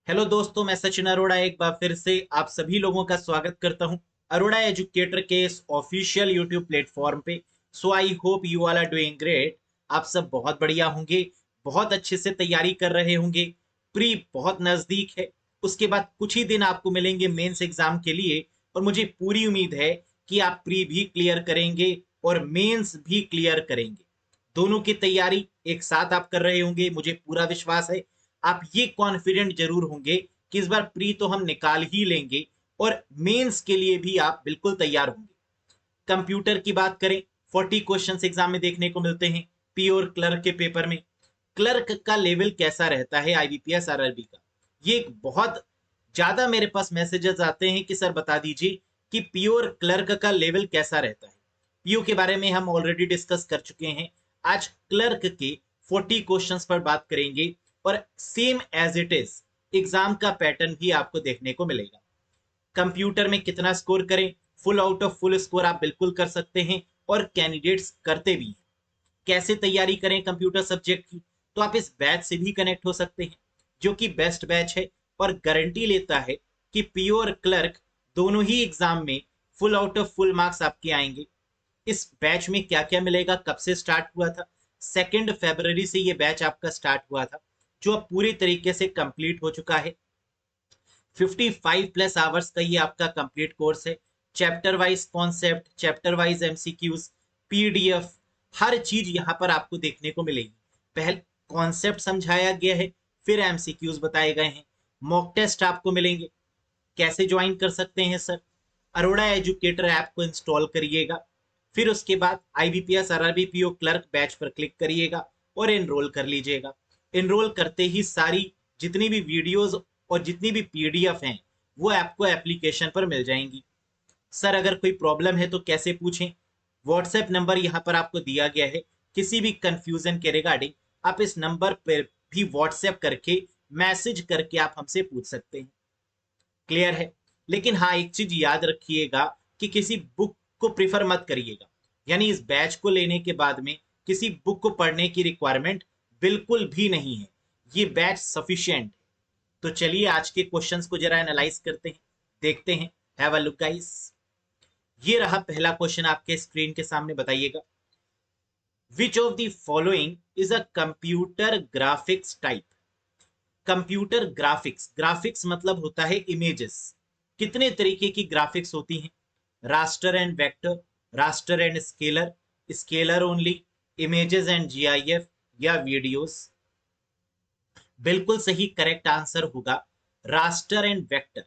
Hello दोस्तों, मैं सचिन अरोड़ा एक बार फिर से आप सभी लोगों का स्वागत करता हूं अरोड़ा एजुकेटर के इस ऑफिशियल यूट्यूब प्लेटफॉर्म पे। So I hope you all are doing great. आप सब बहुत बढ़िया होंगे, बहुत अच्छे से तैयारी कर रहे होंगे। प्री बहुत नज़दीक है, उसके बाद कुछ ही दिन आपको मिलेंगे मेंस एग्जाम के लिए। और मुझे पूरी उम्मीद है कि आप प्री भी क्लियर करेंगे और मेंस भी क्लियर करेंगे। दोनों की तैयारी एक साथ आप कर रहे होंगे, मुझे पूरा विश्वास है। आप ये कॉन्फिडेंट जरूर होंगे कि इस बार प्री तो हम निकाल ही लेंगे और मेंस के लिए भी आप बिल्कुल तैयार होंगे। कंप्यूटर की बात करें, 40 क्वेश्चंस एग्जाम में देखने को मिलते हैं। पी और क्लर्क के पेपर में क्लर्क का लेवल कैसा रहता है आईबीपीएस आरआरबी का, ये एक बहुत ज्यादा मेरे पास मैसेजेस आते हैं कि सर बता दीजिए कि पीओ क्लर्क का लेवल कैसा रहता है। पीओ के बारे में हम ऑलरेडी डिस्कस कर चुके हैं। आज क्लर्क के 40 क्वेश्चंस पर बात करेंगे और same as it is exam का पैटर्न भी आपको देखने को मिलेगा। कंप्यूटर में कितना स्कोर करें, full out of full score आप बिल्कुल कर सकते हैं और कैंडिडेट्स करते भी हैं। कैसे तैयारी करें कंप्यूटर सब्जेक्ट की, तो आप इस बैच से भी कनेक्ट हो सकते हैं जो कि बेस्ट बैच है और गारंटी लेता है कि पीओ और क्लर्क दोनों ही एग्जाम में full out of full marks आपके आएंगे। इस बैच में क्या क्या मिलेगा, कब से स्टार्ट हुआ था? 2 फरवरी से ये बैच आपका स्टार्ट हुआ था, जो अब पूरी तरीके से कंप्लीट हो चुका है। 55 प्लस आवर्स का ये आपका कंप्लीट कोर्स है। Chapter wise concept, chapter wise MCQs, PDF, हर चीज यहाँ पर आपको देखने को मिलेगी। पहले कॉन्सेप्ट समझाया गया है, फिर एमसीक्यूज बताए गए हैं, मॉक टेस्ट आपको मिलेंगे। कैसे ज्वाइन कर सकते हैं सर? अरोड़ा एजुकेटर ऐप को इंस्टॉल करिएगा, फिर उसके बाद IBPS RRB PO clerk batch पर क्लिक करिएगा और एनरोल कर लीजिएगा। एनरोल करते ही सारी जितनी भी वीडियोस और जितनी भी पीडीएफ हैं वो आपको एप्लीकेशन पर मिल जाएंगी। सर अगर कोई प्रॉब्लम है तो कैसे पूछें? व्हाट्सएप नंबर यहाँ पर आपको दिया गया है। किसी भी कंफ्यूजन के रिगार्डिंग आप इस नंबर पर भी व्हाट्सएप करके मैसेज करके आप हमसे पूछ सकते हैं। क्लियर है? लेकिन हाँ, एक चीज याद रखिएगा कि किसी बुक को प्रिफर मत करिएगा। यानी इस बैच को लेने के बाद में किसी बुक को पढ़ने की रिक्वायरमेंट बिल्कुल भी नहीं है। ये बैच सफिशिएंट है। तो चलिए आज के क्वेश्चंस को जरा एनालाइज करते हैं, देखते हैं। Have a look guys. ये रहा पहला क्वेश्चन आपके स्क्रीन के सामने, बताइएगा। विच of the following is a computer graphics type? Computer graphics, graphics मतलब होता है इमेजेस। कितने तरीके की ग्राफिक्स होती हैं? Raster and vector, raster and scalar, scalar only, images and GIF, या वीडियोस? बिल्कुल सही करेक्ट आंसर होगा रास्टर एंड वेक्टर।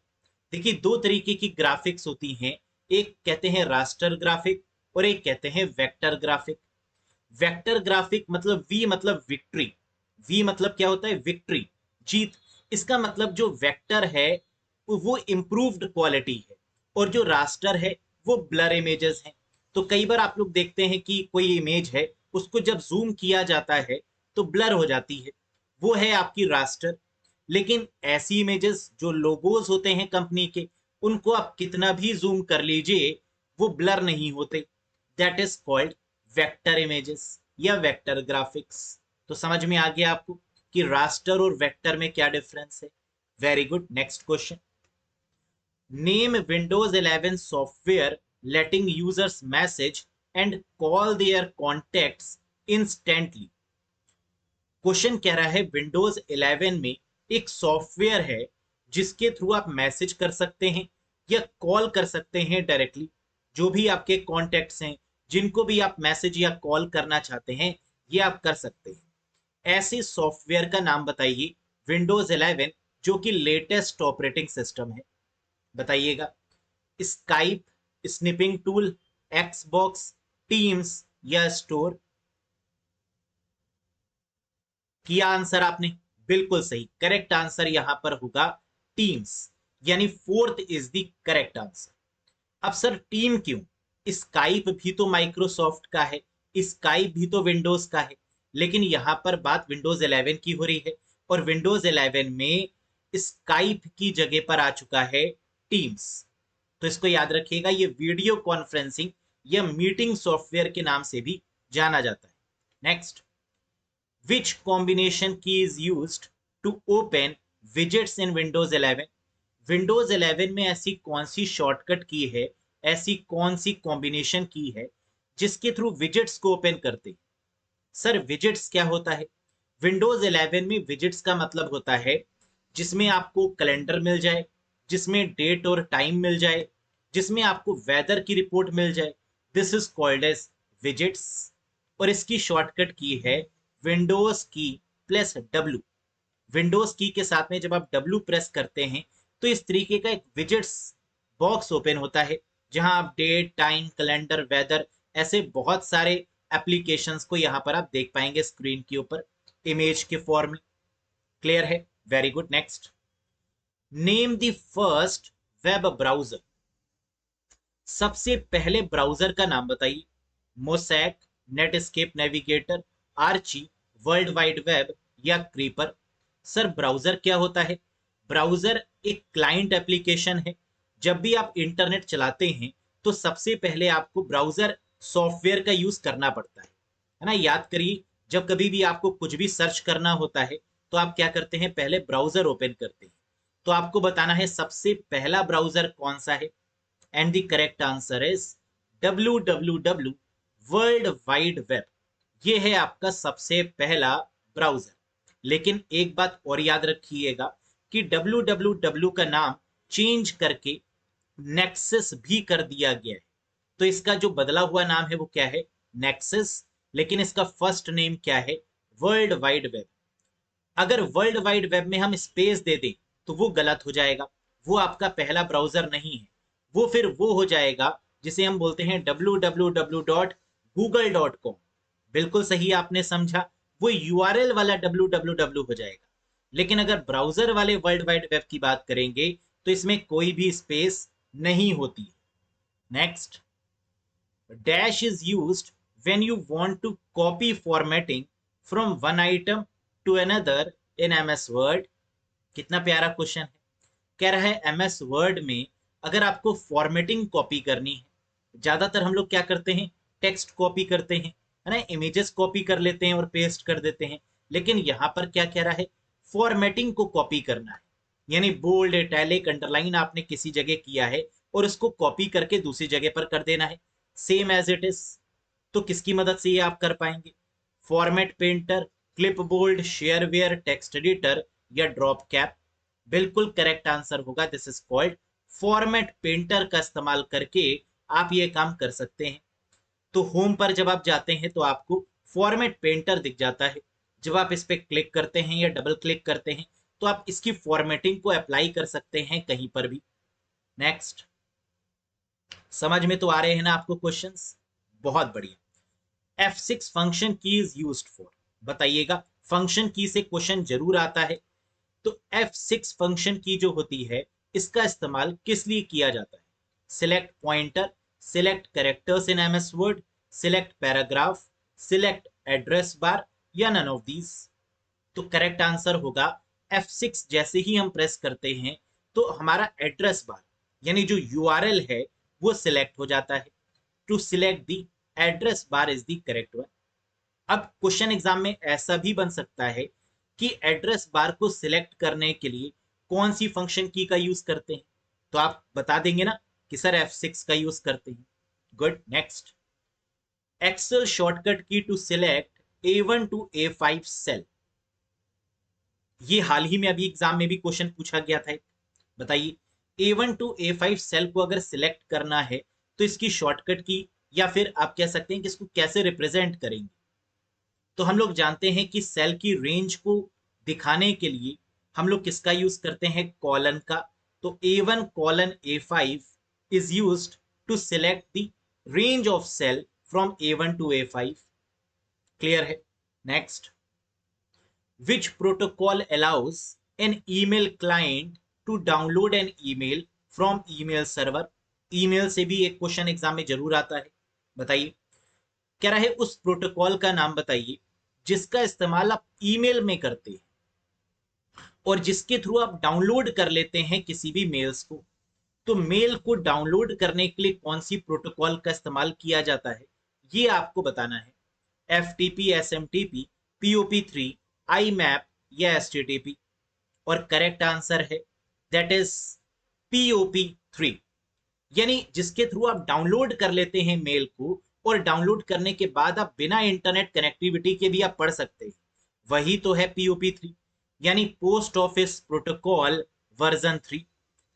देखिए, दो तरीके की ग्राफिक्स होती हैं। एक कहते हैं रास्टर ग्राफिक और एक कहते हैं वेक्टर ग्राफिक। वेक्टर ग्राफिक मतलब वी मतलब विक्ट्री। वी मतलब क्या होता है? विक्ट्री, जीत। इसका मतलब जो वेक्टर है वो इम्प्रूव्ड क्वालिटी है और जो रास्टर है वो ब्लर इमेजेस हैं। तो कई बार आप लोग देखते हैं कि कोई इमेज है, उसको जब जूम किया जाता है तो ब्लर हो जाती है, वो है आपकी रास्टर। लेकिन ऐसी इमेजेस जो लोगोज होते हैं कंपनी के, उनको आप कितना भी जूम कर लीजिए वो ब्लर नहीं होते। That is called vector images या वेक्टर ग्राफिक्स। तो समझ में आ गया आपको कि रास्टर और वेक्टर में क्या डिफरेंस है। Very good, next question. Name Windows 11 software letting users message and call their contacts instantly. Question कह रहा है विंडोज 11 में एक सॉफ्टवेयर है जिसके थ्रू आप मैसेज कर सकते हैं या कॉल कर सकते हैं डायरेक्टली। जो भी आपके कॉन्टेक्ट्स हैं, जिनको भी आप मैसेज या कॉल करना चाहते हैं, ये आप कर सकते हैं। ऐसे सॉफ्टवेयर का नाम बताइए विंडोज 11 जो कि लेटेस्ट ऑपरेटिंग सिस्टम है। बताइएगा। Skype, snipping tool, Xbox, teams या स्टोर? किया आंसर आपने, बिल्कुल सही। करेक्ट आंसर यहां पर होगा टीम्स, यानी fourth is the correct answer. अब सर टीम क्यों? स्काइप भी तो माइक्रोसॉफ्ट का है, स्काइप भी तो विंडोज का है, लेकिन यहां पर बात विंडोज 11 की हो रही है और विंडोज 11 में स्काइप की जगह पर आ चुका है टीम्स। तो इसको याद रखिएगा, ये वीडियो कॉन्फ्रेंसिंग या मीटिंग सॉफ्टवेयर के नाम से भी जाना जाता है। Next, which combination key is used to open widgets in Windows 11। Windows 11 में ऐसी कौन सी शॉर्टकट की है, ऐसी कौन सी कॉम्बिनेशन की है जिसके थ्रू विजेट्स को ओपन करते हैं? सर विजेट्स क्या होता है? विंडोज 11 में विजेट्स का मतलब होता है जिसमें आपको कैलेंडर मिल जाए, जिसमें डेट और टाइम मिल जाए, जिसमें आपको वेदर की रिपोर्ट मिल जाए। This is called as widgets. और इसकी शॉर्टकट की है विंडोज की प्लस डब्ल्यू। विंडोज की के साथ में जब आप डब्ल्यू प्रेस करते हैं तो इस तरीके का एक विजेट्स बॉक्स ओपन होता है, जहां आप डेट, टाइम, कैलेंडर, वेदर, ऐसे बहुत सारे एप्लीकेशंस को यहां पर आप देख पाएंगे स्क्रीन के ऊपर इमेज के फॉर्म में। क्लियर है? Very good. Next, name the first web browser. सबसे पहले ब्राउजर का नाम बताइए। Mosaic, Netscape Navigator, Archie, World Wide Web या क्रीपर? सर ब्राउजर क्या होता है? ब्राउजर एक क्लाइंट एप्लीकेशन है। जब भी आप इंटरनेट चलाते हैं तो सबसे पहले आपको ब्राउजर सॉफ्टवेयर का यूज करना पड़ता है ना? याद करिए, जब कभी भी आपको कुछ भी सर्च करना होता है तो आप क्या करते हैं? पहले ब्राउजर ओपन करते हैं। तो आपको बताना है सबसे पहला ब्राउजर कौन सा है। And the correct answer is www, world Wide web. ये है आपका सबसे पहला ब्राउजर। लेकिन एक बात और याद रखिएगा कि www का नाम चेंज करके नेक्सस भी कर दिया गया है। तो इसका जो बदला हुआ नाम है वो क्या है? नेक्सस। लेकिन इसका फर्स्ट नेम क्या है? World Wide web. अगर वर्ल्ड वाइड वेब में हम स्पेस दे दें तो वो गलत हो जाएगा, वो आपका पहला ब्राउजर नहीं है। वो फिर वो हो जाएगा जिसे हम बोलते हैं www.google.com। बिल्कुल सही आपने समझा, वो यूआरएल वाला www हो जाएगा। लेकिन अगर ब्राउजर वाले वर्ल्ड वाइड वेब की बात करेंगे तो इसमें कोई भी स्पेस नहीं होती। Next, dash is used when you want to copy formatting from one item to another in MS Word। कितना प्यारा क्वेश्चन है। कह रहा है MS Word में अगर आपको फॉर्मेटिंग कॉपी करनी है, ज्यादातर हम लोग क्या करते हैं? टेक्स्ट कॉपी करते हैं, है ना? इमेजेस कॉपी कर लेते हैं और पेस्ट कर देते हैं। लेकिन यहाँ पर क्या कह रहा है? फॉर्मेटिंग को कॉपी करना है। यानी बोल्ड, इटैलिक, अंडरलाइन आपने किसी जगह किया है और उसको कॉपी करके दूसरी जगह पर कर देना है, सेम एज इट इज। तो किसकी मदद से ये आप कर पाएंगे? Format painter, clip bold, shareware, text editor या ड्रॉप कैप? बिल्कुल करेक्ट आंसर होगा this is called format painter का इस्तेमाल करके आप ये काम कर सकते हैं। तो होम पर जब आप जाते हैं तो आपको फॉर्मेट पेंटर दिख जाता है। जब आप इस पर क्लिक करते हैं या डबल क्लिक करते हैं तो आप इसकी फॉर्मेटिंग को अप्लाई कर सकते हैं कहीं पर भी। नेक्स्ट, समझ में तो आ रहे हैं ना आपको क्वेश्चंस? बहुत बढ़िया। F6 फंक्शन की इज यूज्ड फॉर, बताइएगा। फंक्शन की से क्वेश्चन जरूर आता है। तो F6 फंक्शन की जो होती है इसका इस्तेमाल किस लिए किया जाता है? Select pointer, select characters in MS word, select paragraph, select address bar या नन ऑफ दीज? तो करेक्ट आंसर होगा F6 जैसे ही हम प्रेस करते हैं तो हमारा एड्रेस बार यानी जो URL है वो सिलेक्ट हो जाता है। To select the address bar is the correct one. अब क्वेश्चन एग्जाम में ऐसा भी बन सकता है कि एड्रेस बार को सिलेक्ट करने के लिए कौन सी फंक्शन की का यूज करते हैं, तो आप बता देंगे ना कि सर F6 का यूज करते हैं। Good. Next, Excel shortcut key to select A1 to A5 cell. ये हाल ही में अभी एग्जाम में भी क्वेश्चन पूछा गया था। बताइए, A1 टू A5 सेल को अगर सिलेक्ट करना है तो इसकी शॉर्टकट की या फिर आप कह सकते हैं कि इसको कैसे रिप्रेजेंट करेंगे? तो हम लोग जानते हैं कि सेल की रेंज को दिखाने के लिए हम लोग किसका यूज करते हैं? कॉलन का। तो A1 colon A5 is used to select the range of cell from A1 to A5। Clear है? Next, which protocol allows an email client to download an email from email server? Email से भी एक question exam में जरूर आता है। बताइए, कह रहा है उस प्रोटोकॉल का नाम बताइए जिसका इस्तेमाल आप ईमेल में करते हैं और जिसके थ्रू आप डाउनलोड कर लेते हैं किसी भी मेल्स को। तो मेल को डाउनलोड करने के लिए कौन सी प्रोटोकॉल का इस्तेमाल किया जाता है ये आपको बताना है। FTP, SMTP, POP3, IMAP या HTTP? और करेक्ट आंसर है दैट इज POP3, यानी जिसके थ्रू आप डाउनलोड कर लेते हैं मेल को और डाउनलोड करने के बाद आप बिना इंटरनेट कनेक्टिविटी के भी आप पढ़ सकते हैं, वही तो है POP3, यानी पोस्ट ऑफिस प्रोटोकॉल वर्जन 3।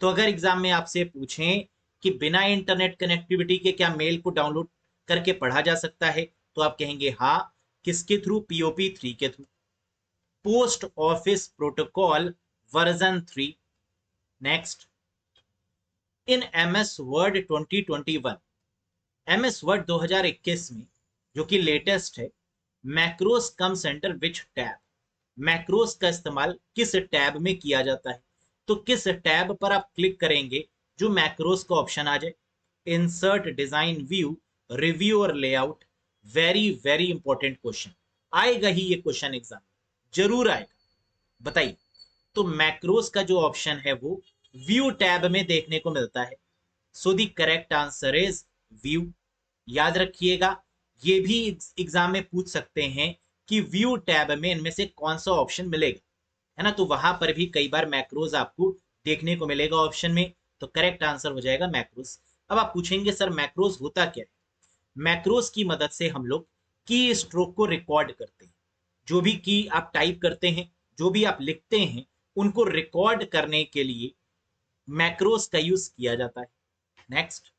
तो अगर एग्जाम में आपसे पूछें कि बिना इंटरनेट कनेक्टिविटी के क्या मेल को डाउनलोड करके पढ़ा जा सकता है, तो आप कहेंगे हाँ। किसके थ्रू? POP3 के through, post office protocol version 3। Next, in MS Word 2021, MS Word 2021 में जो कि लेटेस्ट है, macros comes under which tab? Macros का इस्तेमाल किस टैब में किया जाता है? तो किस टैब पर आप क्लिक करेंगे जो मैक्रोस का ऑप्शन आ जाए? इंसर्ट, डिजाइन व्यू, रिव्यू और layout. Very very important question आएगा ही ये क्वेश्चन एग्जाम जरूर आएगा, बताइए। तो मैक्रोस का जो ऑप्शन है वो व्यू टैब में देखने को मिलता है। So the correct answer is view. याद रखिएगा, ये भी एग्जाम में पूछ सकते हैं कि व्यू टैब में इनमें से कौन सा ऑप्शन मिलेगा, है ना। तो वहां पर भी कई बार मैक्रोज आपको देखने को मिलेगा ऑप्शन में, तो करेक्ट आंसर हो जाएगा मैक्रोज। अब आप पूछेंगे सर मैक्रोज होता क्या है? मैक्रोज की मदद से हम लोग की स्ट्रोक को रिकॉर्ड करते हैं। जो भी की आप टाइप करते हैं, जो भी आप लिखते हैं, उनको रिकॉर्ड करने के लिए मैक्रोज का यूज किया जाता है। नेक्स्ट,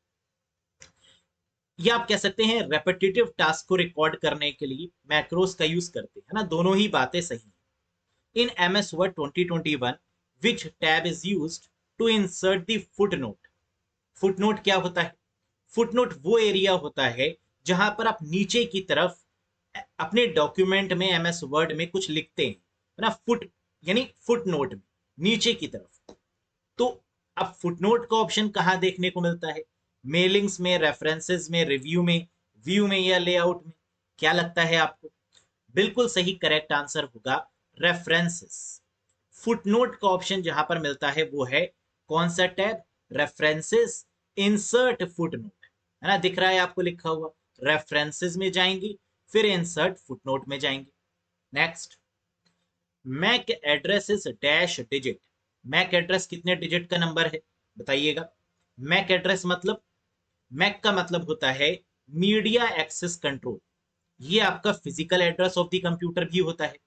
या आप कह सकते हैं रेपिटेटिव टास्क को रिकॉर्ड करने के लिए मैक्रोज का यूज करते हैं, है ना। दोनों ही बातें सही हैं। इन MS Word 2021 which tab is used to insert the footnote? Footnote क्या होता है? फुटनोट वो एरिया होता है जहां पर आप नीचे की तरफ अपने डॉक्यूमेंट में MS वर्ड में कुछ लिखते हैं, है ना। फुट यानी फुटनोट में नीचे की तरफ। तो अब फुटनोट का ऑप्शन कहां देखने को मिलता है? मेलिंग्स में, रेफरेंसेस में, रिव्यू में, व्यू में या लेआउट में? क्या लगता है आपको? बिल्कुल सही, करेक्ट आंसर होगा रेफरेंसेस। फुटनोट का ऑप्शन जहां पर मिलता है वो है कौन सा टैब? रेफरेंसेस, इंसर्ट फुटनोट, है ना। दिख रहा है आपको लिखा हुआ, रेफरेंसेस में जाएंगे, फिर इंसर्ट फुटनोट में जाएंगे। Next, MAC address is dash digit. MAC address कितने डिजिट का नंबर है बताइएगा? मैक एड्रेस मतलब, मैक का मतलब होता है मीडिया एक्सेस कंट्रोल। ये आपका physical address of the computer भी होता है।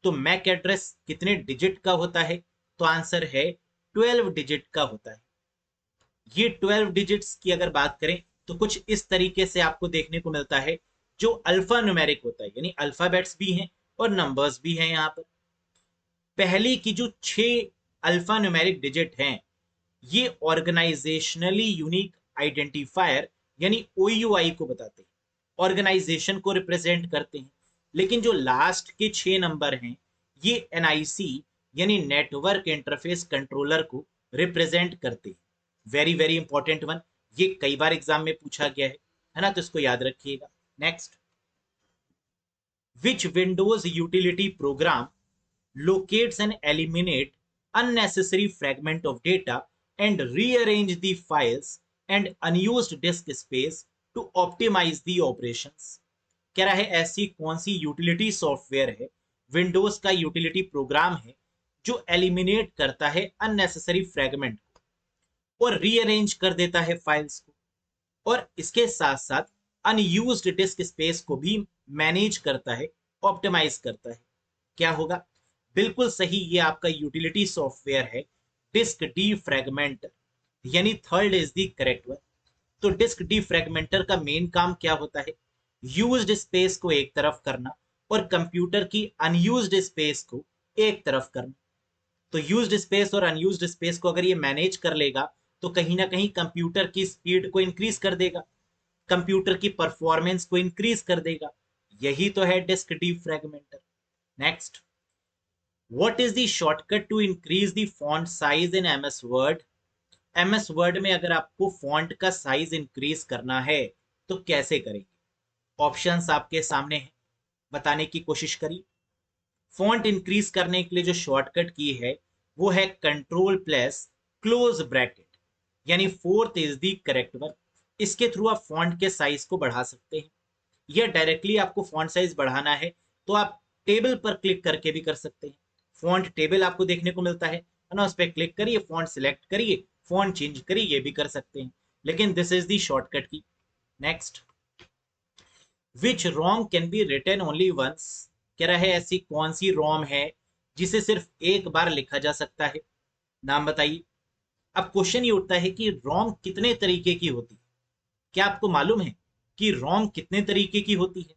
तो मैक एड्रेस कितने डिजिट का होता है? तो आंसर है 12 डिजिट का होता है। ये 12 डिजिट्स की अगर बात करें तो कुछ इस तरीके से आपको देखने को मिलता है, जो अल्फा न्यूमेरिक होता है, यानी अल्फाबेट्स भी हैं और नंबर्स भी हैं। यहाँ पर पहली की जो 6 अल्फा न्यूमेरिक डिजिट हैं, ये ऑर्गेनाइजेशनली यूनिक आइडेंटिफायर यानी OUI को बताते हैं, ऑर्गेनाइजेशन को रिप्रेजेंट करते हैं। लेकिन जो लास्ट के 6 नंबर हैं, ये NIC यानी नेटवर्क इंटरफेस कंट्रोलर को रिप्रेजेंट करते हैं। वेरी वेरी इंपॉर्टेंट वन, ये कई बार एग्जाम में पूछा गया है ना, तो इसको याद रखिएगा। Next, which Windows utility programme locates and eliminate unnecessary fragment of data and rearrange the files and unused disk space to optimize the operations? कह रहा है ऐसी कौन सी यूटिलिटी सॉफ्टवेयर है, विंडोज का यूटिलिटी प्रोग्राम है, जो एलिमिनेट करता है अननेसेसरी फ्रेगमेंट को और रीअरेंज कर देता है फाइल्स को, और इसके साथ साथ अनयूज्ड डिस्क स्पेस को भी मैनेज करता है, ऑप्टिमाइज करता है? क्या होगा? बिल्कुल सही, ये आपका यूटिलिटी सॉफ्टवेयर है डिस्क डी फ्रेगमेंटर, यानी third is the correct one. तो डिस्क डी फ्रेगमेंटर का मेन काम क्या होता है? यूज्ड स्पेस को एक तरफ करना और कंप्यूटर की अनयूज्ड स्पेस को एक तरफ करना। तो यूज्ड स्पेस और अनयूज्ड स्पेस को अगर ये मैनेज कर लेगा तो कहीं ना कहीं कंप्यूटर की स्पीड को इंक्रीज कर देगा, कंप्यूटर की परफॉर्मेंस को इंक्रीज कर देगा। यही तो है disk defragmenter. Next, what is the shortcut to increase the font size in MS Word? MS Word में अगर आपको फॉन्ट का साइज इंक्रीज करना है तो कैसे करेंगे? ऑप्शंस आपके सामने हैं, बताने की कोशिश करिए। फॉन्ट इंक्रीज करने के लिए जो शॉर्टकट की है वो है कंट्रोल प्लस क्लोज ब्रैकेट, यानी fourth is the correct one. इसके थ्रू आप फॉन्ट के साइज को बढ़ा सकते हैं, या डायरेक्टली आपको फॉन्ट साइज बढ़ाना है तो आप टेबल पर क्लिक करके भी कर सकते हैं। फॉन्ट टेबल आपको देखने को मिलता है ना, उस पर क्लिक करिए, फॉन्ट सिलेक्ट करिए, फॉन्ट चेंज करिए, ये भी कर सकते हैं, लेकिन this is the shortcut key. Next, which ROM can be written only once, कह रहा है ऐसी कौन सी रोम है जिसे सिर्फ एक बार लिखा जा सकता है, नाम बताइए। अब क्वेश्चन ये उठता है कि रोम कितने तरीके की होती है। क्या आपको मालूम है कि रोम कितने तरीके की होती है?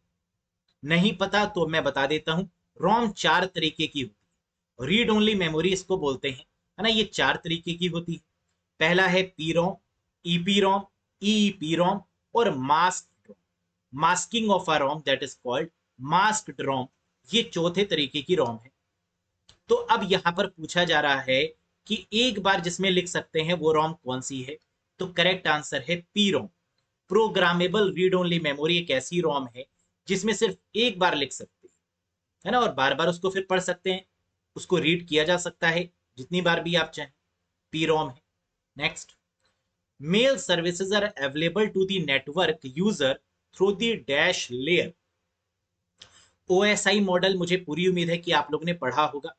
नहीं पता तो मैं बता देता हूं, रोम 4 तरीके की होती है। रीड ओनली मेमोरी इसको बोलते हैं, है ना, ये 4 तरीके की होती है। पहला है P ROM, EP ROM, EEP ROM और mask ROM. Masking of a ROM that is called masked ROM, ये चौथे तरीके की रोम है। तो अब यहां पर पूछा जा रहा है कि एक बार जिसमें लिख सकते हैं वो रोम कौन सी है, तो करेक्ट आंसर है पी रोम। प्रोग्रामेबल रीड ओनली मेमोरी एक ऐसी रोम है जिसमें सिर्फ एक बार लिख सकते हैं, है ना, और बार बार उसको फिर पढ़ सकते हैं, उसको रीड किया जा सकता है जितनी बार भी आप चाहें, पी रोम है। Next, mail services are available to the network user through the dash layer. OSI model, मुझे पूरी उम्मीद है कि आप लोगों ने पढ़ा होगा।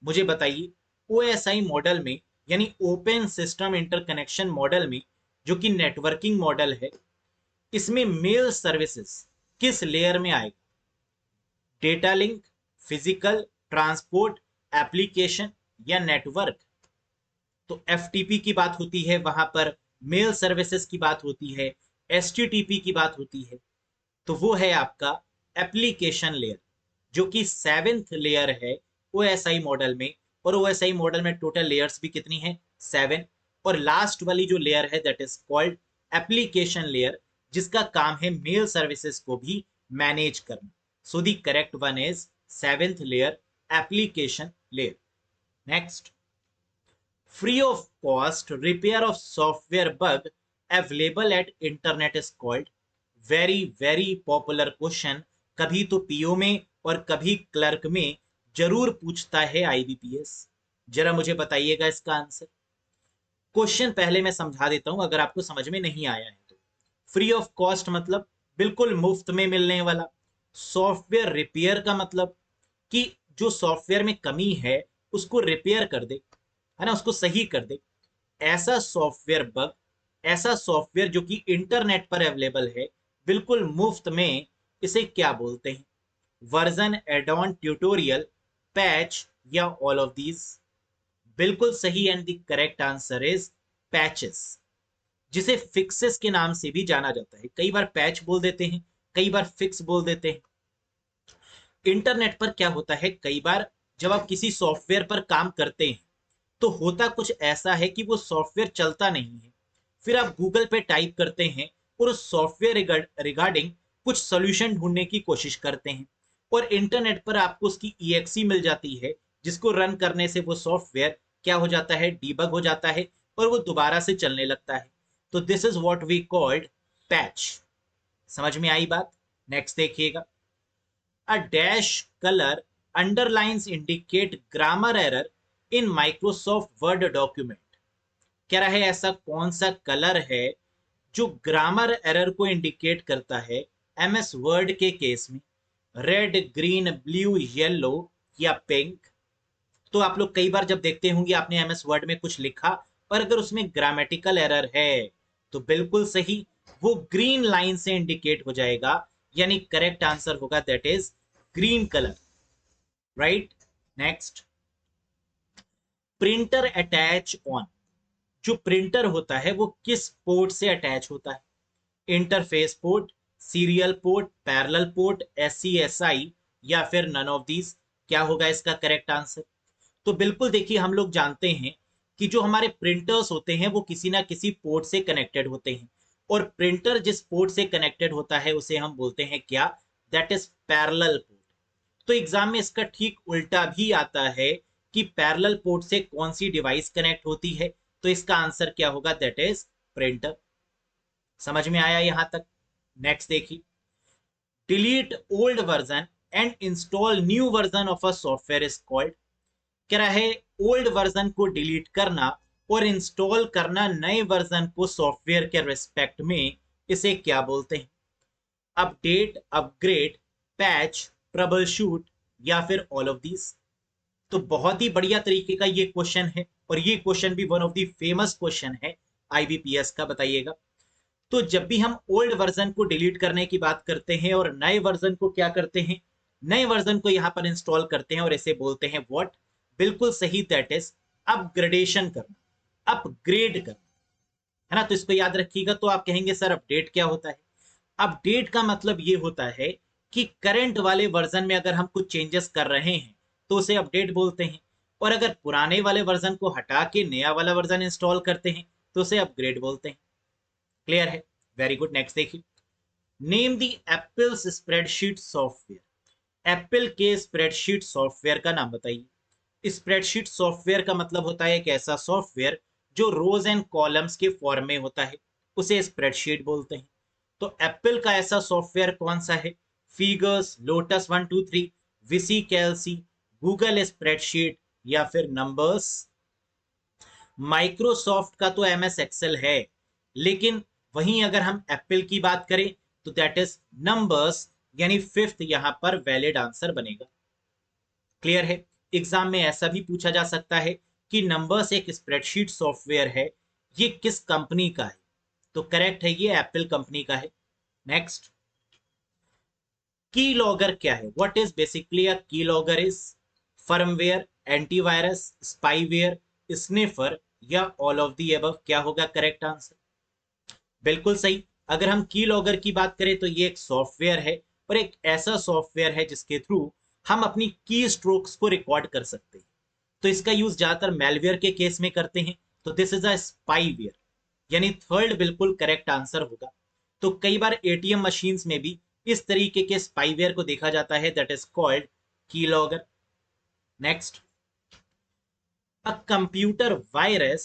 मुझे बताइए, ओएसआई मॉडल में यानी ओपन सिस्टम इंटरकनेक्शन मॉडल में, जो कि नेटवर्किंग मॉडल है, इसमें मेल सर्विसेज किस लेयर में आएगा? Data link, physical, transport, application या नेटवर्क? तो एफटीपी की बात होती है वहां पर, मेल सर्विसेज की बात होती है, एचटीटीपी की बात होती है, तो वो है आपका एप्लीकेशन लेयर, जो कि 7th लेयर है ओएसआई मॉडल में। और ओएसआई मॉडल में टोटल लेयर्स भी कितनी है? 7। और लास्ट वाली जो लेयर है that is called application layer, जिसका काम है मेल सर्विसेज को भी मैनेज करना। सो the correct one is 7th layer, application layer. Next, free of cost repair of software bug available at internet is called, very very popular question, कभी तो PO में और कभी क्लर्क में जरूर पूछता है आईबीपीएस। जरा मुझे बताइएगा इसका आंसर। क्वेश्चन पहले मैं समझा देता हूं अगर आपको समझ में नहीं आया है तो। फ्री ऑफ कॉस्ट मतलब बिल्कुल मुफ्त में मिलने वाला। सॉफ्टवेयर रिपेयर का मतलब कि जो सॉफ्टवेयर में कमी है उसको रिपेयर कर दे, है ना, उसको सही कर दे। ऐसा सॉफ्टवेयर बग, ऐसा सॉफ्टवेयर जो कि इंटरनेट पर अवेलेबल है बिल्कुल मुफ्त में, इसे क्या बोलते हैं? Version, add on, tutorial, patch या ऑल ऑफ दीज? बिल्कुल सही and the correct answer is patches, जिसे फिक्सेस के नाम से भी जाना जाता है। कई बार पैच बोल देते हैं, कई बार फिक्स बोल देते हैं। इंटरनेट पर क्या होता है, कई बार जब आप किसी सॉफ्टवेयर पर काम करते हैं तो होता कुछ ऐसा है कि वो सॉफ्टवेयर चलता नहीं है। फिर आप गूगल पे टाइप करते हैं और उस सॉफ्टवेयर रिगार्डिंग कुछ सोल्यूशन ढूंढने की कोशिश करते हैं, और इंटरनेट पर आपको उसकी ईएक्सी मिल जाती है, जिसको रन करने से वो सॉफ्टवेयर क्या हो जाता है? डीबग हो जाता है और वो दोबारा से चलने लगता है। तो this is what we called patch. समझ में आई बात? नेक्स्ट देखिएगा, a dash colour underlines indicate grammar error in Microsoft Word document. कह रहा है ऐसा कौन सा कलर है जो ग्रामर एरर को इंडिकेट करता है एमएस वर्ड के केस में? रेड, ग्रीन, ब्लू, येलो या पिंक? तो आप लोग कई बार जब देखते होंगे आपने एमएस वर्ड में कुछ लिखा और अगर उसमें ग्रामेटिकल एरर है तो बिल्कुल सही, वो ग्रीन लाइन से इंडिकेट हो जाएगा, यानी करेक्ट आंसर होगा that is green colour, right. Next, printer attach on, जो प्रिंटर होता है वो किस पोर्ट से अटैच होता है? Interface port, serial port, parallel port, SCSI या फिर नन ऑफ दीज? क्या होगा इसका करेक्ट आंसर? तो बिल्कुल देखिए, हम लोग जानते हैं कि जो हमारे प्रिंटर्स होते हैं वो किसी ना किसी पोर्ट से कनेक्टेड होते हैं, और प्रिंटर जिस पोर्ट से कनेक्टेड होता है उसे हम बोलते हैं क्या? That is parallel port. तो एग्जाम में इसका ठीक उल्टा भी आता है कि पैरेलल पोर्ट से कौन सी डिवाइस कनेक्ट होती है, तो इसका आंसर क्या होगा? That is printer. समझ में आया यहां तक? नेक्स्ट देखिए, delete old version and install new version of a software is called. कह रहा है ओल्ड वर्जन को डिलीट करना और इंस्टॉल करना नए वर्जन को सॉफ्टवेयर के रिस्पेक्ट में, इसे क्या बोलते हैं? Update, upgrade, patch, trouble shoot या फिर ऑल ऑफ दीज? तो बहुत ही बढ़िया तरीके का ये क्वेश्चन है, और ये क्वेश्चन भी one of the famous question है आईबीपीएस का। बताइएगा, तो जब भी हम ओल्ड वर्जन को डिलीट करने की बात करते हैं और नए वर्जन को क्या करते हैं, नए वर्जन को यहां पर इंस्टॉल करते हैं और इसे बोलते हैं व्हाट, बिल्कुल सही, दैट इज अपग्रेडेशन करना, अपग्रेड करना, है ना। तो इसको याद रखिएगा। तो आप कहेंगे सर अपडेट क्या होता है? अपडेट का मतलब ये होता है कि करंट वाले वर्जन में अगर हम कुछ चेंजेस कर रहे हैं तो उसे अपडेट बोलते हैं, और अगर पुराने वाले वर्जन को हटा के नया वाला वर्जन इंस्टॉल करते हैं तो उसे अपग्रेड बोलते हैं। क्लियर है? Very good. नेक्स्ट देखिए, name the apples spreadsheet software. Apple के स्प्रेडशीट सॉफ्टवेयर का नाम बताइए। स्प्रेडशीट सॉफ्टवेयर का मतलब होता है एक ऐसा सॉफ्टवेयर जो रोज एंड कॉलम्स के फॉर्म में होता है, उसे स्प्रेडशीट बोलते हैं। तो एप्पल का ऐसा सॉफ्टवेयर कौन सा है? फिगर्स, लोटस 123, विसी कैलसी, गूगल स्प्रेडशीट, या फिर नंबर्स। माइक्रोसॉफ्ट का तो एम एस एक्सेल है, लेकिन वहीं अगर हम एप्पल की बात करें तो दैट इज नंबर्स, यानी फिफ्थ यहां पर वैलिड आंसर बनेगा। क्लियर है? एग्जाम में ऐसा भी पूछा जा सकता है कि नंबर्स एक स्प्रेडशीट सॉफ्टवेयर है, ये किस कंपनी का है? तो करेक्ट है, ये एप्पल कंपनी का है। नेक्स्ट, की लॉगर क्या है? व्हाट इज बेसिकली अ की logger? Is firmware, antivirus, spyware, sniffer, या ऑल ऑफ दी अबव? क्या होगा करेक्ट आंसर? बिल्कुल सही। अगर हम की लॉगर की बात करें तो ये एक सॉफ्टवेयर है, और एक ऐसा सॉफ्टवेयर है जिसके थ्रू हम अपनी की स्ट्रोक्स को रिकॉर्ड कर सकते हैं। तो इसका यूज ज्यादातर मेलवेयर के केस में करते हैं। तो दिस इज अ स्पाईवेयर, यानी थर्ड बिल्कुल करेक्ट आंसर होगा। तो कई बार एटीएम मशीन्स में भी इस तरीके के स्पाईवेयर को देखा जाता है, दैट इज कॉल्ड की logger. Next, a computer virus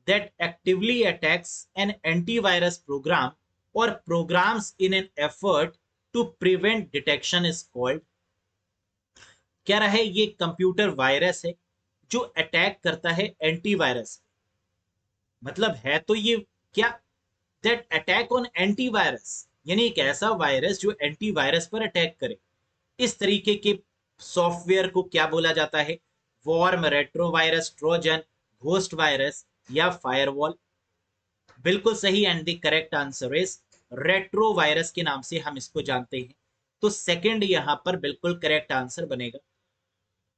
that actively attacks an antivirus program or programs in an effort to prevent detection is called। क्या रहा है? ये कंप्यूटर वायरस है जो अटैक करता है एंटीवायरस। मतलब है तो ये क्या, दैट अटैक ऑन एंटीवायरस, यानी एक ऐसा वायरस जो एंटीवायरस पर अटैक करे। इस तरीके के सॉफ्टवेयर को क्या बोला जाता है? Worm, retrovirus, Trojan, ghost virus, या फायरवॉल? बिल्कुल सही, and the correct answer is retrovirus के नाम से हम इसको जानते हैं। तो सेकंड यहां पर बिल्कुल करेक्ट आंसर बनेगा।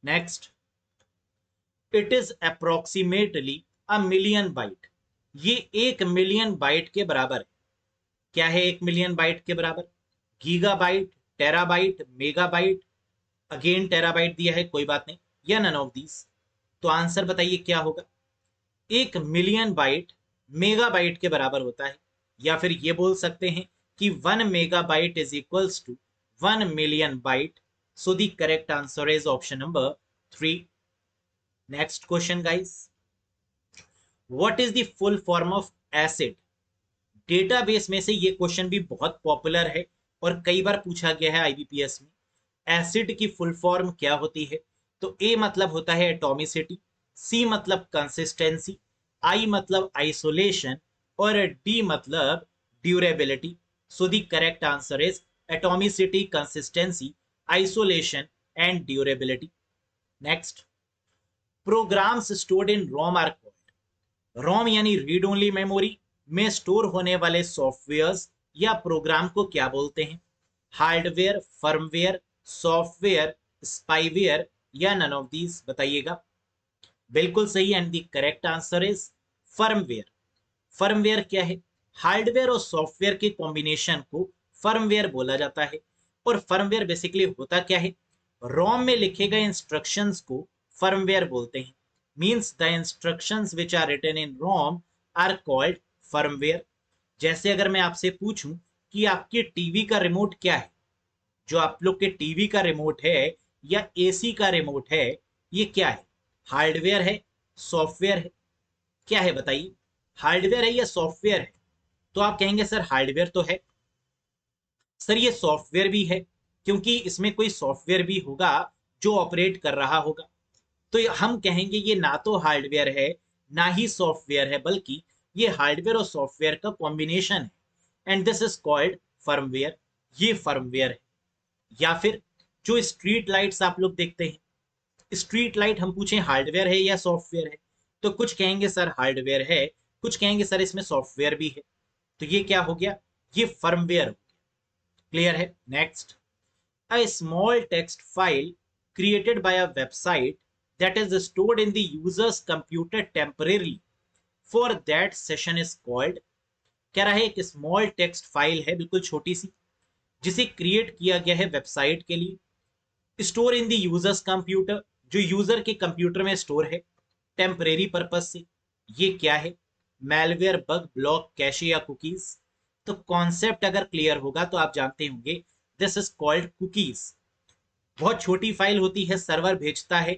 Next, it is approximately a million byte. ये 1 मिलियन बाइट के बराबर है। क्या है 1 मिलियन बाइट के बराबर? Gigabyte, terabyte, megabyte, again terabyte दिया है, कोई बात नहीं, या नन ऑफ दीज? तो आंसर बताइए क्या होगा? 1 मिलियन बाइट मेगाबाइट के बराबर होता है, या फिर ये बोल सकते हैं कि 1 megabyte is equals to 1 million byte. So the correct answer is option number 3। Next question guys, what is the full form of ACID? Database में से ये क्वेश्चन भी बहुत पॉपुलर है और कई बार पूछा गया है आईबीपीएस में। एसिड की फुल फॉर्म क्या होती है? तो ए मतलब होता है एटॉमिसिटी, सी मतलब कंसिस्टेंसी, आई मतलब आइसोलेशन, और डी मतलब durability. So the correct answer is atomicity, consistency, isolation and durability. Next, programs stored in ROM are called. ROM यानी रीड ओनली मेमोरी में स्टोर होने वाले सॉफ्टवेयर्स या प्रोग्राम को क्या बोलते हैं? हार्डवेयर, फर्मवेयर, सॉफ्टवेयर, स्पाईवेयर, या नन ऑफ दीज? बताइएगा। बिल्कुल सही, and the correct answer is firmware. Firmware क्या है? हार्डवेयर और सॉफ्टवेयर के कॉम्बिनेशन को फर्मवेयर बोला जाता है। और फर्मवेयर बेसिकली होता क्या है? रोम में लिखे गए इंस्ट्रक्शंस को फर्मवेयर बोलते हैं। Means the instructions which are written in ROM are called firmware. जैसे अगर मैं आपसे पूछूं कि आपके टीवी का रिमोट क्या है, जो आप लोग के टीवी का रिमोट है या एसी का रिमोट है, ये क्या है? हार्डवेयर है, सॉफ्टवेयर है, क्या है बताइए? हार्डवेयर है या सॉफ्टवेयर है? तो आप कहेंगे सर हार्डवेयर तो है। सर ये सॉफ्टवेयर भी है, क्योंकि इसमें कोई सॉफ्टवेयर भी होगा जो ऑपरेट कर रहा होगा। तो हम कहेंगे ये ना तो हार्डवेयर है ना ही सॉफ्टवेयर है, बल्कि ये हार्डवेयर और सॉफ्टवेयर का कॉम्बिनेशन है, and this is called firmware. ये फर्मवेयर है। या फिर जो स्ट्रीट लाइट्स आप लोग देखते हैं, स्ट्रीट लाइट हम पूछें हार्डवेयर है या सॉफ्टवेयर है, तो कुछ कहेंगे सर हार्डवेयर है, कुछ कहेंगे सर इसमें सॉफ्टवेयर भी है। तो ये क्या हो गया, ये फर्मवेयर हो गया। क्लियर है। Next, a small text file created by a website that is stored in the user's computer temporarily for that session is called। कह रहा है एक स्मॉल टेक्स्ट फाइल है, बिल्कुल छोटी सी, जिसे क्रिएट किया गया है वेबसाइट के लिए, store in the users computer, जो यूजर के कंप्यूटर में स्टोर है टेम्परेरी पर्पज से। ये क्या है, मैलवेयर, बग, ब्लॉक, कैशे या कुकीज। तो कॉन्सेप्ट अगर क्लियर होगा तो आप जानते होंगे दिस इज कॉल्ड कुकीज। बहुत छोटी फाइल होती है, सर्वर भेजता है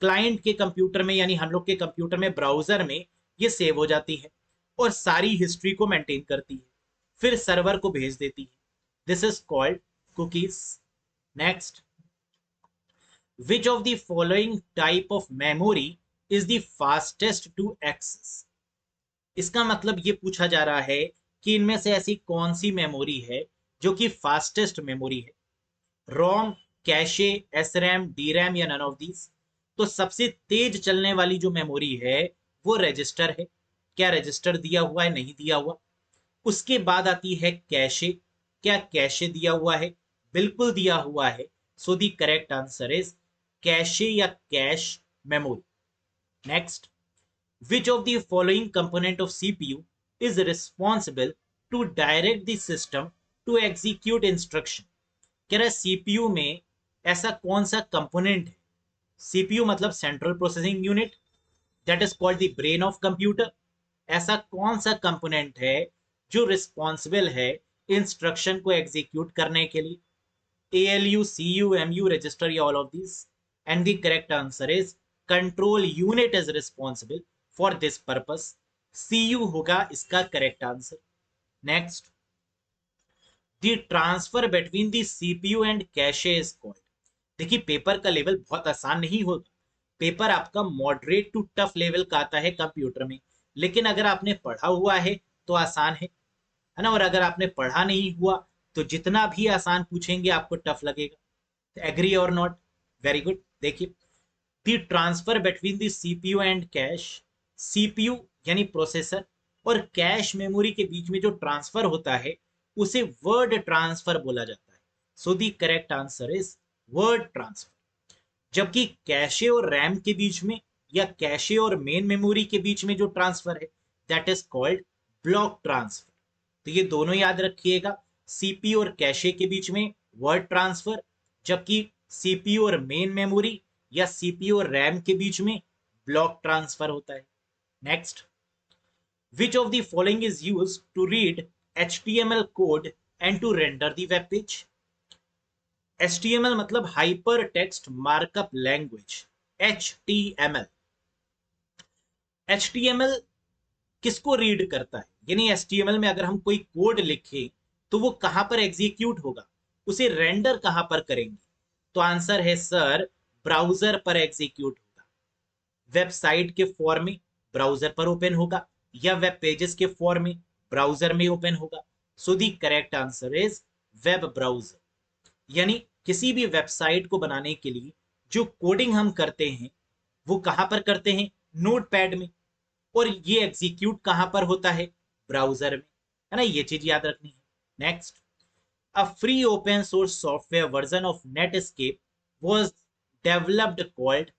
क्लाइंट के कंप्यूटर में, यानी हम लोग के कंप्यूटर में, ब्राउजर में ये सेव हो जाती है और सारी हिस्ट्री को मेंटेन करती है, फिर सर्वर को भेज देती है। This is called cookies. Next, which of the following type of memory is the fastest to access। इसका मतलब ये पूछा जा रहा है कि इनमें से ऐसी कौन सी मेमोरी है जो कि फास्टेस्ट मेमोरी है, ROM, cache, S RAM, D RAM या नन ऑफ दीज। तो सबसे तेज चलने वाली जो मेमोरी है वो रजिस्टर है। क्या रजिस्टर दिया हुआ है, नहीं दिया हुआ। उसके बाद आती है कैशे। क्या कैशे दिया हुआ है, बिल्कुल दिया हुआ है। So the correct answer is cache या cache memory. Next, which of the following component of CPU is responsible to direct the system to execute instruction। कह रहा है सीपीयू में ऐसा कौन सा कंपोनेंट है, सीपीयू मतलब central processing unit, that is called the brain of computer. ऐसा कौन सा कंपोनेंट है जो रिस्पॉन्सिबल है इंस्ट्रक्शन को एग्जीक्यूट करने के लिए, ALU, CU, MU, रजिस्टर या all of this. And the correct answer is control unit is responsible for this purpose. CU होगा इसका correct answer. Next, the transfer between the CPU and cache is called. देखिए paper का level बहुत आसान नहीं होगा, paper आपका moderate to tough level का आता है कंप्यूटर में, लेकिन अगर आपने पढ़ा हुआ है तो आसान है ना, और अगर आपने पढ़ा नहीं हुआ तो जितना भी आसान पूछेंगे आपको टफ लगेगा। एग्री और नॉट, वेरी गुड। देखिए, the transfer between the CPU and cash, CPU यानी प्रोसेसर और कैश मेमोरी के बीच में जो ट्रांसफर होता है उसे वर्ड ट्रांसफर बोला जाता है। So the correct answer is word transfer. जबकि कैशे और रैम के बीच में या कैशे और मेन मेमोरी के बीच में जो ट्रांसफर है that is called block transfer. तो ये दोनों याद रखिएगा, सीपीयू और कैशे के बीच में वर्ड ट्रांसफर, जबकि सीपीयू और मेन मेमोरी या सीपीयू और रैम के बीच में ब्लॉक ट्रांसफर होता है। Next, which of the following is used to read HTML code and to render the web page। HTML मतलब hyper text markup language, HTML। HTML किसको read करता है, यानी HTML में अगर हम कोई कोड लिखें तो वो कहां पर एग्जीक्यूट होगा, उसे रेंडर कहां पर करेंगे। तो आंसर है सर ब्राउजर पर एग्जीक्यूट होगा। वेबसाइट के फॉर्म में ब्राउजर पर ओपन होगा या वेब पेजेस के फॉर्म में ब्राउजर में ओपन होगा। So the correct answer is web browser. यानी किसी भी वेबसाइट को बनाने के लिए जो कोडिंग हम करते हैं वो कहां पर करते हैं, नोटपैड में, और ये एग्जीक्यूट कहां पर होता है, ब्राउजर में, है ना, ये चीज याद रखनी है। Next, a free open source software version of Netscape was developed called.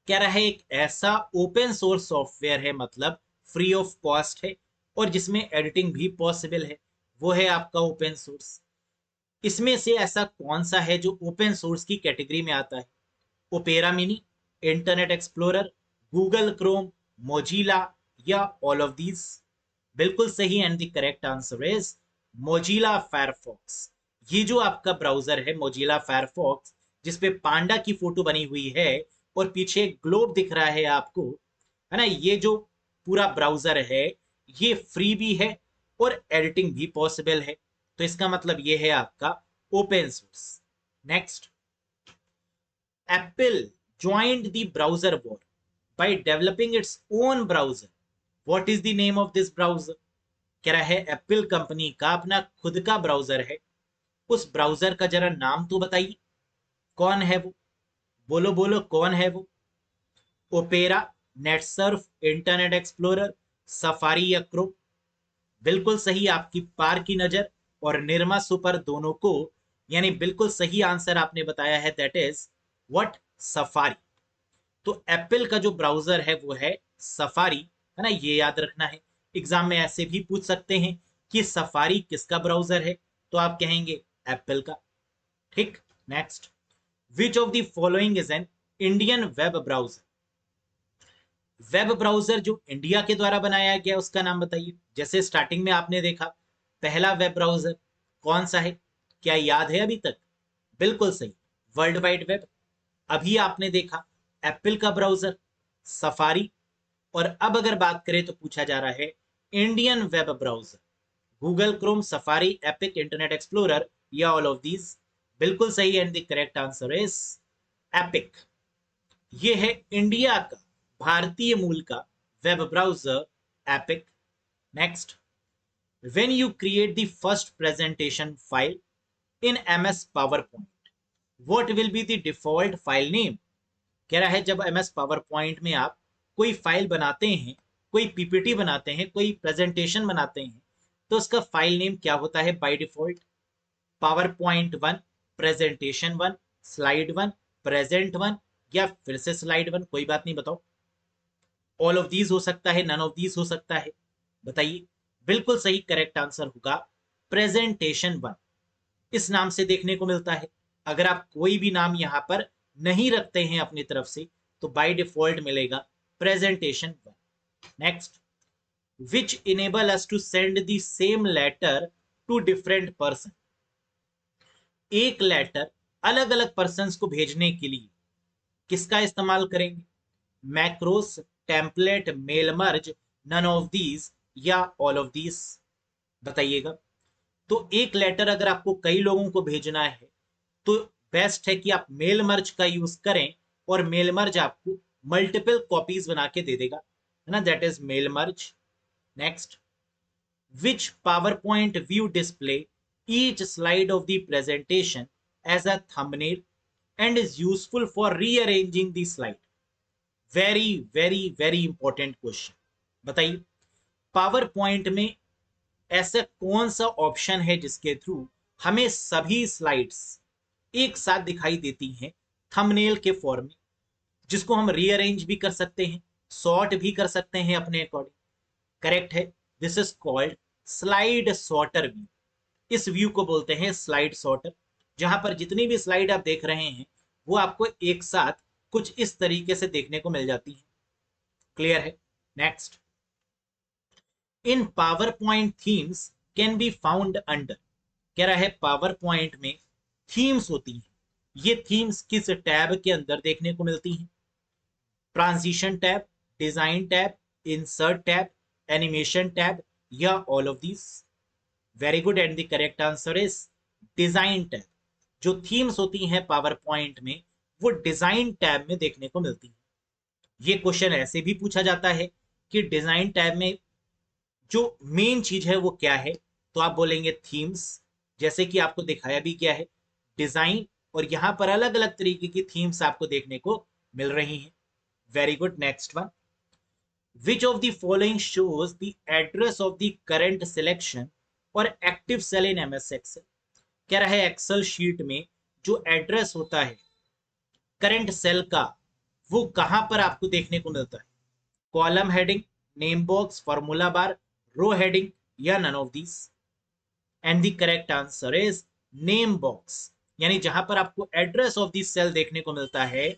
कह रहा है एक ऐसा ओपन सोर्स सॉफ्टवेयर है, मतलब फ्री ऑफ कॉस्ट है और जिसमें एडिटिंग भी पॉसिबल है, वो है आपका ओपन सोर्स। इसमें से ऐसा कौन सा है जो ओपन सोर्स की कैटेगरी में आता है, opera mini, internet explorer, Google Chrome, Mozilla या ऑल ऑफ दीज। बिल्कुल सही, and the correct answer is Mozilla Firefox. ये जो आपका ब्राउजर है मोजिला फायरफॉक्स, जिसपे पांडा की फोटो बनी हुई है और पीछे ग्लोब दिख रहा है आपको, है ना, ये जो पूरा ब्राउजर है ये फ्री भी है और एडिटिंग भी पॉसिबल है। तो इसका मतलब ये है आपका open source. Next, Apple joined the browser war by developing its own browser. What is the name of this browser. कह रहा है एप्पल कंपनी का अपना खुद का ब्राउजर है, उस ब्राउजर का जरा नाम तो बताइए, कौन है वो। बोलो बोलो कौन है वो? Opera, Netsurf, internet explorer, safari या क्रोम? बिल्कुल सही, आपकी पार की नजर और निर्मा सुपर दोनों को, यानी बिल्कुल सही आंसर आपने बताया है, दैट इज व्हाट, सफारी। तो एप्पल का जो ब्राउजर है वो है सफारी, है ना, ये याद रखना है। एग्जाम में ऐसे भी पूछ सकते हैं कि सफारी किसका ब्राउजर है, तो आप कहेंगे एप्पल का। ठीक, next, which of the following is an Indian web browser? Web browser जो इंडिया के द्वारा बनाया गया उसका नाम बताइए। जैसे स्टार्टिंग में आपने देखा, पहला वेब ब्राउजर कौन सा है, क्या याद है अभी तक? बिल्कुल सही, वर्ल्ड वाइड वेब। अभी आपने देखा एप्पल का ब्राउजर सफारी। और अब अगर बात करें तो पूछा जा रहा है Indian web browser, Google Chrome, safari, epic, internet explorer या ऑल ऑफ दीज? बिल्कुल सही, and the correct answer is epic. ये है इंडिया का, भारतीय मूल का web browser epic. Next, when you create the first presentation file in MS PowerPoint, what will be the default file name? कह रहा है जब MS PowerPoint में आप कोई फाइल बनाते हैं, कोई पीपीटी बनाते हैं, कोई प्रेजेंटेशन बनाते हैं, तो उसका फाइल नेम क्या होता है by default? Power point one, presentation one, slide one, present one, या फिर से स्लाइड वन? कोई बात नहीं, बताओ। ऑल ऑफ दीज हो सकता है, नन ऑफ दीज हो सकता है, बताइए। बिल्कुल सही, करेक्ट आंसर होगा प्रेजेंटेशन वन, इस नाम से देखने को मिलता है। अगर आप कोई भी नाम यहां पर नहीं रखते हैं अपनी तरफ से, तो बाय डिफॉल्ट मिलेगा presentation one. Next, which enable us to send the same letter to different person? एक लेटर अलग अलग पर्सन को भेजने के लिए किसका इस्तेमाल करेंगे? Macros, template, mail merge, none of these या ऑल ऑफ दीज? बताइएगा। तो एक लेटर अगर आपको कई लोगों को भेजना है, तो बेस्ट है कि आप मेल मर्ज का यूज करें, और मेल मर्ज आपको मल्टीपल कॉपीज बना के दे देगा, है ना, that is mail merge. Next, which PowerPoint view display each slide of the presentation as a thumbnail and is useful for rearranging the slide? Very very very important question, बताइए। Power point में ऐसा कौन सा option है जिसके through हमें सभी slides एक साथ दिखाई देती हैं थंबनेल के फॉर्म में, जिसको हम रीअरेंज भी कर सकते हैं, सॉर्ट भी कर सकते हैं अपने अकॉर्डिंग? करेक्ट है, this is called slide sorter view. इस व्यू को बोलते हैं स्लाइड सॉर्टर, जहां पर जितनी भी स्लाइड आप देख रहे हैं वो आपको एक साथ कुछ इस तरीके से देखने को मिल जाती है। क्लियर है? Next, in power point themes can be found under? कह रहा है पावर पॉइंट में थीम्स होती हैं, ये थीम्स किस टैब के अंदर देखने को मिलती हैं? Transition tab, design tab, insert tab, animation tab या all of this? Very good, and the correct answer is design tab. जो थीम्स होती हैं पावर पॉइंट में, वो डिजाइन टैब में देखने को मिलती है। ये क्वेश्चन ऐसे भी पूछा जाता है कि डिजाइन टैब में जो मेन चीज है वो क्या है, तो आप बोलेंगे थीम्स, जैसे कि आपको दिखाया भी क्या है, डिजाइन, और यहां पर अलग अलग तरीके की थीम्स आपको देखने को मिल रही हैं। Very good, next one, which of the following shows the address of the current selection और active cell in MS Excel? कह रहा है एक्सेल शीट में जो एड्रेस होता है करंट सेल का, वो कहां पर आपको देखने को मिलता है? Column heading, name box, formula bar, row heading या none of these? And the correct answer is name box, यानी जहां पर आपको एड्रेस ऑफ दिस सेल देखने को मिलता है,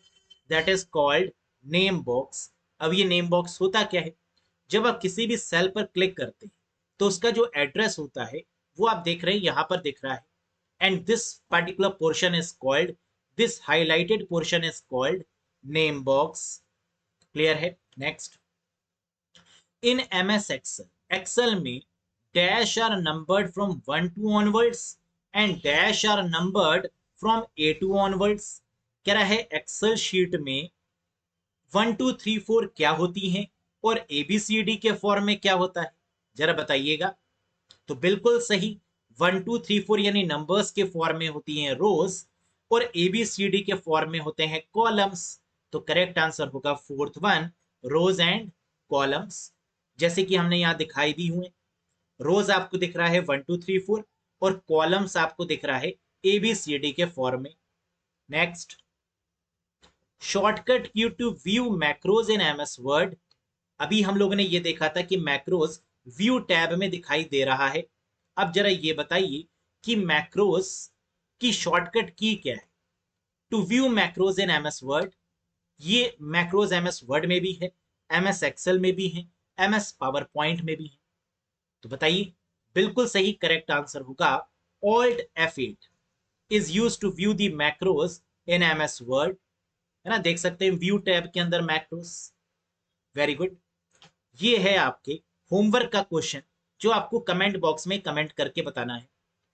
that is called name box. अब ये नेम बॉक्स होता क्या है? जब आप किसी भी सेल पर क्लिक करते हैं तो उसका जो एड्रेस होता है वो आप देख रहे हैं यहां पर दिख रहा है, and this particular portion is called, this highlighted portion is called name box. Clear है? Next, in MS Excel, Excel में dash are numbered from 1 to onwards and dash are numbered from A to onwards। कह रहा है Excel sheet में 1 2 3 4 क्या होती हैं और ABCD के फॉर्म में क्या होता है, जरा बताइएगा। तो बिल्कुल सही, 1 2 3 4 यानी नंबर्स के फॉर्म में होती हैं रोज, और ABCD के फॉर्म में होते हैं कॉलम्स। तो करेक्ट आंसर होगा fourth one, rows and columns. जैसे कि हमने यहाँ दिखाई भी हुए, रोज आपको दिख रहा है 1 2 3 4 और कॉलम्स आपको दिख रहा है ABCD के फॉर्म में। Next, shortcut key to view macros in MS Word. अभी हम लोगों ने ये देखा था कि मैक्रोज व्यू टैब में दिखाई दे रहा है। अब जरा ये बताइए कि मैक्रोज की शॉर्टकट की क्या है to view macros in MS Word. ये मैक्रोज MS वर्ड में भी है, MS एक्सेल में भी है, MS पावर पॉइंट में भी है। तो बताइए, बिल्कुल सही करेक्ट आंसर होगा Alt F8 is use to view the macros in MS Word. है ना, देख सकते हैं व्यू टैब के अंदर मैक्रोज। Very good. ये है आपके होमवर्क का क्वेश्चन जो आपको कमेंट बॉक्स में कमेंट करके बताना है।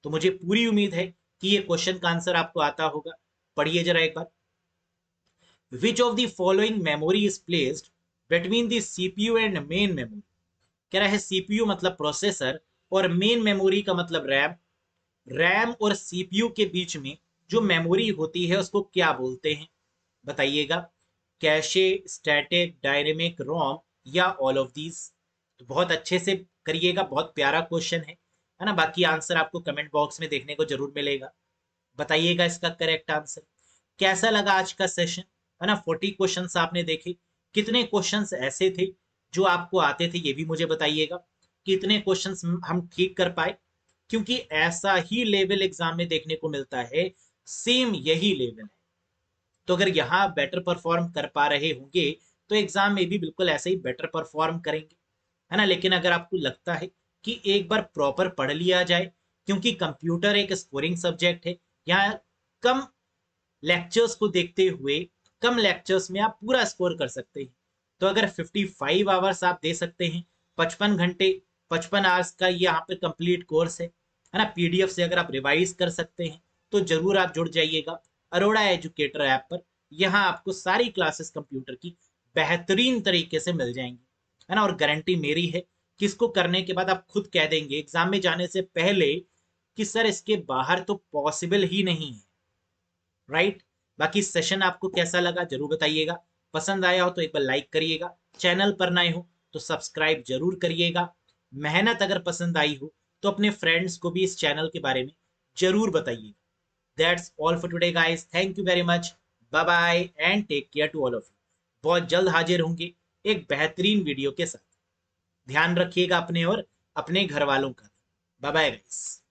तो मुझे पूरी उम्मीद है कि ये क्वेश्चन का आंसर आपको आता होगा। पढ़िए जरा एक बार। Which of the following memory is placed between the CPU and main memory. कह रहा है CPU मतलब प्रोसेसर और मेन मेमोरी का मतलब रैम। रैम और CPU के बीच में जो मेमोरी होती है उसको क्या बोलते हैं, बताइएगा। कैशे, स्टैटिक, डायनेमिक, रोम या ऑल ऑफ दीज। तो बहुत अच्छे से करिएगा, बहुत प्यारा क्वेश्चन है ना। बाकी आंसर आपको कमेंट बॉक्स में देखने को जरूर मिलेगा। बताइएगा इसका करेक्ट आंसर। कैसा लगा आज का सेशन, है ना। 40 क्वेश्चंस आपने देखे। कितने क्वेश्चंस ऐसे थे जो आपको आते थे, ये भी मुझे बताइएगा। कितने क्वेश्चंस हम ठीक कर पाए, क्योंकि ऐसा ही लेवल एग्जाम में देखने को मिलता है, सेम यही लेवल है। तो अगर यहाँ बेटर परफॉर्म कर पा रहे होंगे तो एग्जाम में भी बिल्कुल ऐसे ही बेटर परफॉर्म करेंगे, है ना। लेकिन अगर आपको लगता है कि एक बार प्रॉपर पढ़ लिया जाए, क्योंकि कंप्यूटर एक स्कोरिंग सब्जेक्ट है, यहाँ कम लेक्चर्स को देखते हुए कम लेक्चर्स में आप पूरा स्कोर कर सकते हैं। तो अगर 55 आवर्स आप दे सकते हैं, 55 घंटे, 55 आवर्स का ये यहाँ पे कंप्लीट कोर्स है ना। PDF से अगर आप रिवाइज कर सकते हैं तो जरूर आप जुड़ जाइएगा अरोड़ा एजुकेटर ऐप पर। यहाँ आपको सारी क्लासेस कंप्यूटर की बेहतरीन तरीके से मिल जाएंगी, है ना। और गारंटी मेरी है कि इसको करने के बाद आप खुद कह देंगे एग्जाम में जाने से पहले कि सर इसके बाहर तो पॉसिबल ही नहीं है, राइट। बाकी सेशन आपको कैसा लगा जरूर बताइएगा। पसंद आया हो तो एक बार लाइक करिएगा, चैनल पर नए हो तो सब्सक्राइब जरूर करिएगा। मेहनत अगर पसंद आई हो तो अपने फ्रेंड्स को भी इस चैनल के बारे में जरूर बताइएगा। That's all for today guys, thank you very much, bye bye and take care to all of you. बहुत जल्द हाजिर होंगे एक बेहतरीन वीडियो के साथ। ध्यान रखिएगा अपने और अपने घर वालों का। Bye bye guys.